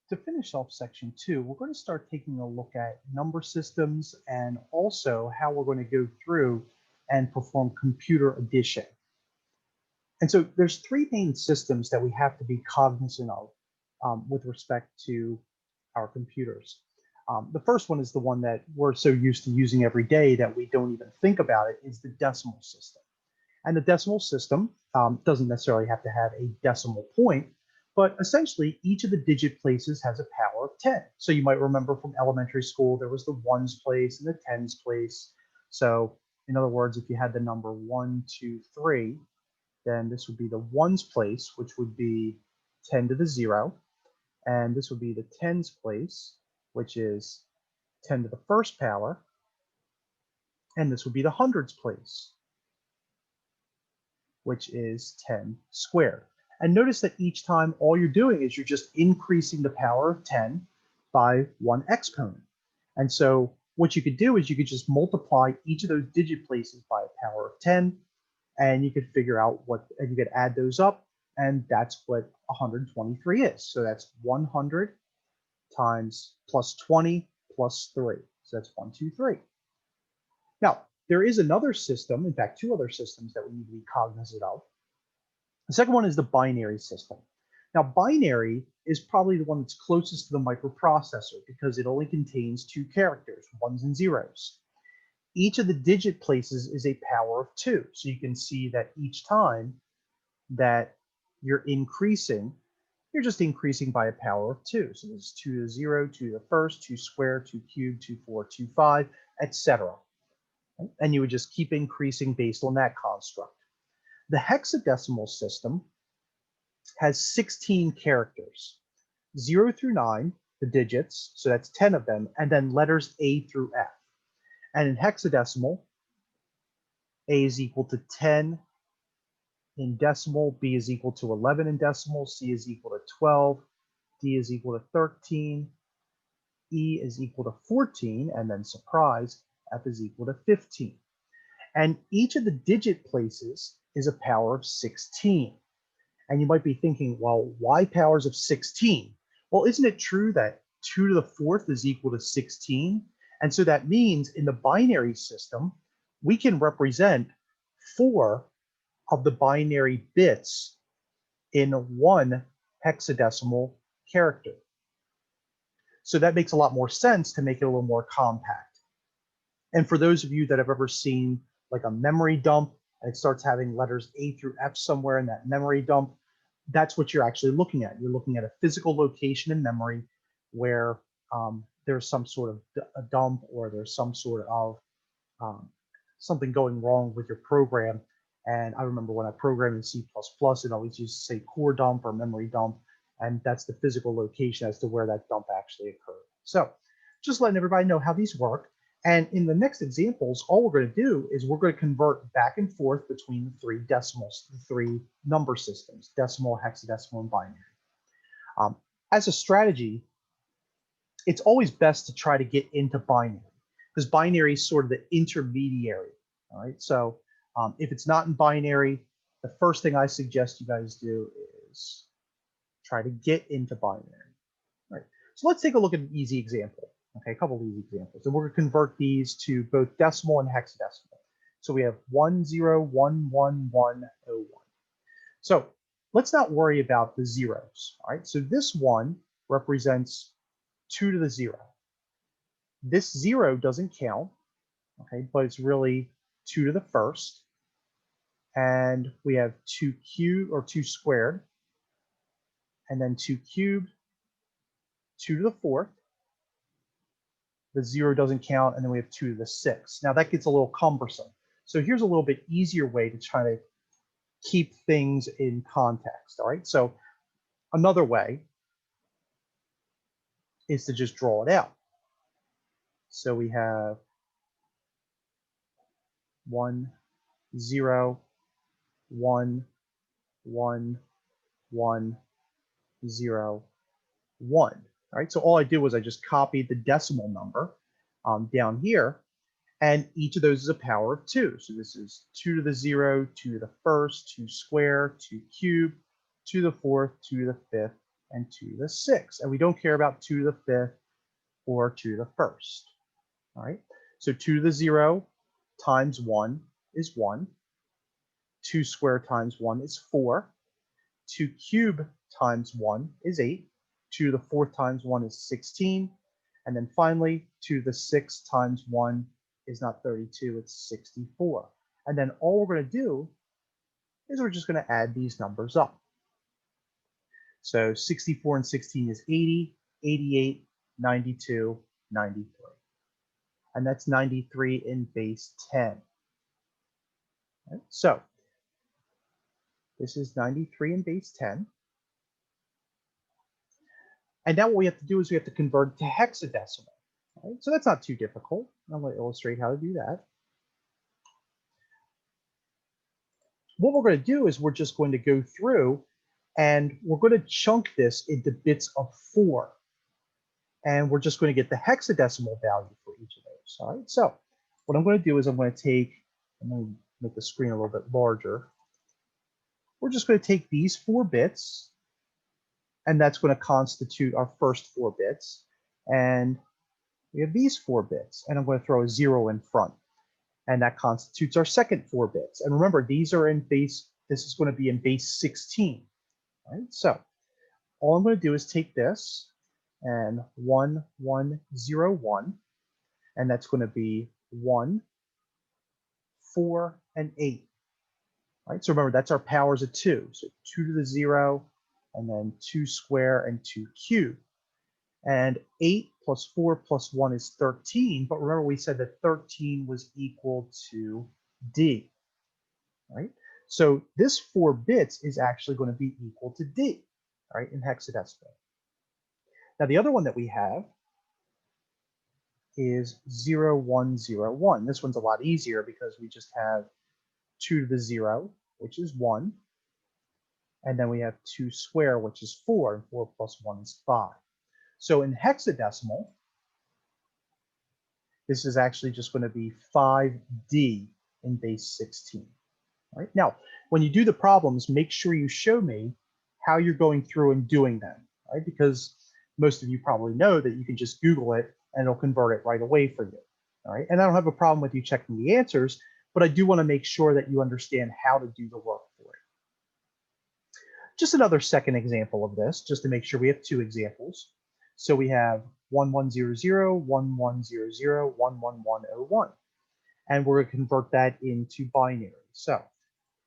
To finish off section 2, we're going to start taking a look at number systems and also how we're going to go through and perform computer addition. And so there's three main systems that we have to be cognizant of with respect to our computers. The first one is the one that we're so used to using every day that we don't even think about it, is the decimal system. And the decimal system doesn't necessarily have to have a decimal point, but essentially each of the digit places has a power of 10. So you might remember from elementary school, there was the ones place and the tens place. So in other words, if you had the number 1, 2, 3, then this would be the ones place, which would be 10 to the 0. And this would be the tens place, which is 10 to the first power. And this would be the hundreds place, which is 10 squared. And notice that each time all you're doing is you're just increasing the power of 10 by one exponent. And so what you could do is you could just multiply each of those digit places by a power of 10, and you could figure out what, and you could add those up, and that's what 123 is. So that's 100 times plus 20 plus 3. So that's 1, 2, 3. Now, there is another system, in fact, two other systems that we need to be cognizant of. The second one is the binary system. Now, binary is probably the one that's closest to the microprocessor because it only contains two characters, ones and zeros. Each of the digit places is a power of 2. So you can see that each time that you're increasing, you're just increasing by a power of 2. So there's 2 to the 0, 2 to the first, 2 squared, 2 cubed, 2, 4, 2, 5, etc. And you would just keep increasing based on that construct. The hexadecimal system has 16 characters, 0 through 9, the digits, so that's 10 of them, and then letters A through F. And in hexadecimal, A is equal to 10 in decimal, B is equal to 11 in decimal, C is equal to 12, D is equal to 13, E is equal to 14, and then surprise, F is equal to 15. And each of the digit places is a power of 16. And you might be thinking, well, why powers of 16? Well, isn't it true that 2 to the 4th is equal to 16? And so that means in the binary system, we can represent 4 of the binary bits in one hexadecimal character. So that makes a lot more sense to make it a little more compact. And for those of you that have ever seen like a memory dump, and it starts having letters A through F somewhere in that memory dump, that's what you're actually looking at. You're looking at a physical location in memory where there's some sort of a dump, or there's some sort of something going wrong with your program. And I remember when I programmed in C++, it always used to say core dump or memory dump, and that's the physical location as to where that dump actually occurred. So just letting everybody know how these work. And in the next examples, all we're going to do is we're going to convert back and forth between the three decimals, the three number systems, decimal, hexadecimal, and binary. As a strategy, it's always best to try to get into binary because binary is sort of the intermediary. All right. So if it's not in binary, the first thing I suggest you guys do is try to get into binary. All right. So let's take a look at an easy example. Okay, a couple of easy examples. And we're going to convert these to both decimal and hexadecimal. So we have 10111101. So let's not worry about the zeros. All right. So this one represents 2 to the 0. This 0 doesn't count, okay, but it's really 2 to the first. And we have 2 cubed or 2 squared, and then 2 cubed, 2 to the fourth. The 0 doesn't count, and then we have 2 to the 6. Now that gets a little cumbersome. So here's a little bit easier way to try to keep things in context. All right. So another way is to just draw it out. So we have 1, 0, 1, 1, 1, 0, 1. All right, so all I did was I just copied the decimal number down here, and each of those is a power of 2. So this is 2 to the 0, 2 to the first, 2 square, 2 cubed, 2 to the fourth, 2 to the fifth, and 2 to the 6th. And we don't care about 2 to the 5th or 2 to the 1st. All right. So 2 to the 0 times 1 is 1. 2 squared times 1 is 4. 2 cubed times 1 is 8. 2 to the 4th times 1 is 16. And then finally, 2 to the 6th times 1 is not 32, it's 64. And then all we're going to do is we're just going to add these numbers up. So 64 and 16 is 80, 88, 92, 93. And that's 93 in base 10. Right? So this is 93 in base 10. And now what we have to do is we have to convert it to hexadecimal. Right? So that's not too difficult. I'm going to illustrate how to do that. What we're going to do is we're just going to go through and we're going to chunk this into bits of 4. And we're just going to get the hexadecimal value for each of those. All right. So what I'm going to do is I'm going to make the screen a little bit larger. We're just going to take these 4 bits, and that's going to constitute our first 4 bits. And we have these 4 bits, and I'm going to throw a 0 in front. And that constitutes our second 4 bits. And remember, these are in base, this is going to be in base 16. Right? So all I'm going to do is take this and 1, 1, 0, 1, and that's going to be 1, 4, and 8. Right? So remember, that's our powers of 2. So 2 to the 0, and then 2 square and 2 cube. And 8 plus 4 plus 1 is 13. But remember, we said that 13 was equal to D. Right? So this 4 bits is actually going to be equal to D, right, in hexadecimal. Now, the other one that we have is 0, 1, 0, 1. This one's a lot easier because we just have 2 to the 0, which is 1. And then we have 2 square, which is 4, and 4 plus 1 is 5. So in hexadecimal, this is actually just going to be 5D in base 16. Right? Now, when you do the problems, make sure you show me how you're going through and doing them, right? Because most of you probably know that you can just Google it and it'll convert it right away for you. All right. And I don't have a problem with you checking the answers, but I do want to make sure that you understand how to do the work for it. Just another second example of this, just to make sure we have 2 examples. So we have 1100, 1100, 11101. And we're going to convert that into binary. So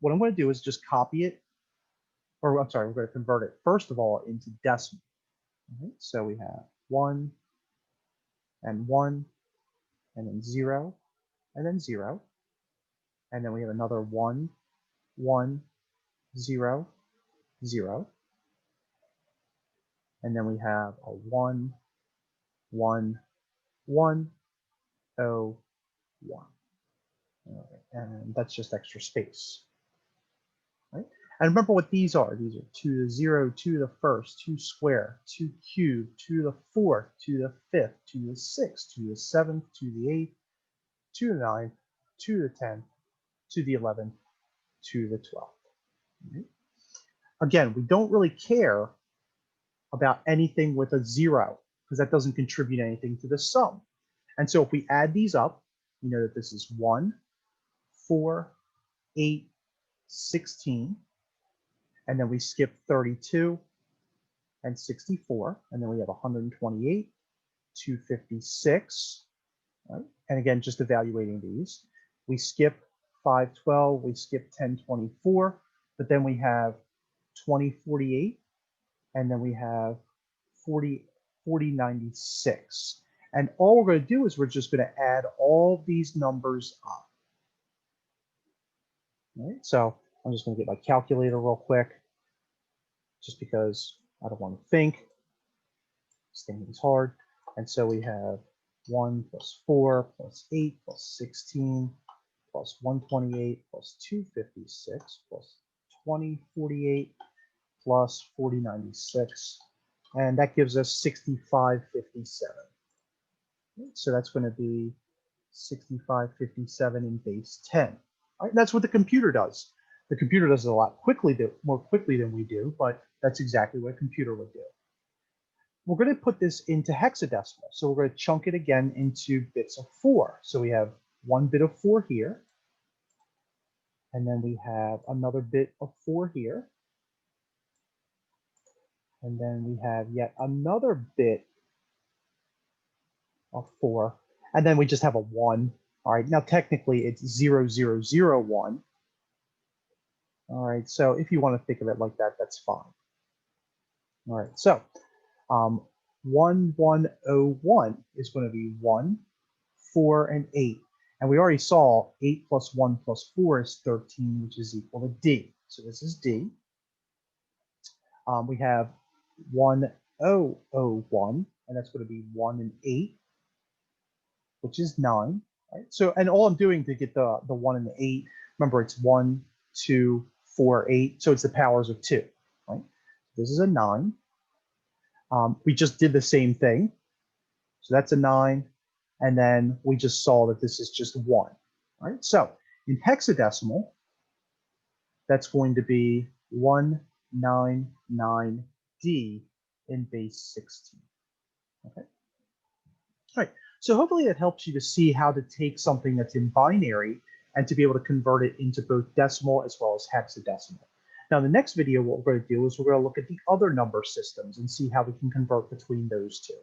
what I'm going to do is just copy it, or I'm sorry, we're going to convert it first of all into decimal. Okay, so we have 1 and 1, and then 0, and then 0. And then we have another 1, 1, 0, 0. And then we have a 1, 1, 1, 0, 1. All right, and that's just extra space. Right? And remember what these are. These are 2 to the 0, 2 to the 1st, 2 square, 2 cube, 2 to the 4th, 2 to the 5th, 2 to the 6th, 2 to the 7th, 2 to the 8th, 2 to the 9th, 2 to the 10th, 2 to the 11th, 2 to the 12th. Right? Again, we don't really care about anything with a 0 because that doesn't contribute anything to the sum. And so if we add these up, you know that this is 1, 4, 8, 16, and then we skip 32 and 64, and then we have 128, 256, right? And again, just evaluating these. We skip 512, we skip 1024, but then we have 2048, and then we have 4096. And all we're going to do is we're just going to add all these numbers up. All right, so I'm just going to get my calculator real quick, just because I don't want to think. This thing is hard. And so we have 1 plus 4 plus 8 plus 16 plus 128 plus 256 plus 2048 plus 4096. And that gives us 6557. So that's going to be 6557 in base 10. All right, that's what the computer does. The computer does it a lot more quickly than we do, but that's exactly what a computer would do. We're going to put this into hexadecimal. So we're going to chunk it again into bits of 4. So we have 1 bit of 4 here. And then we have another bit of 4 here. And then we have yet another bit of 4. And then we just have a 1. All right, now technically it's 0001. All right, so if you want to think of it like that, that's fine. All right, so 1101 is going to be 1, 4, and 8. And we already saw 8 plus 1 plus 4 is 13, which is equal to D. So this is D. We have 1001, and that's going to be 1 and 8, which is 9. Right? So, and all I'm doing to get the 1 and the 8, remember it's 1, 2, 4, 8. So it's the powers of 2. Right? This is a 9. We just did the same thing. So that's a 9. And then we just saw that this is just 1. Right? So in hexadecimal, that's going to be 199D in base 16. Okay. All right. So hopefully that helps you to see how to take something that's in binary and to be able to convert it into both decimal as well as hexadecimal. Now, in the next video, what we're going to do is we're going to look at the other number systems and see how we can convert between those two.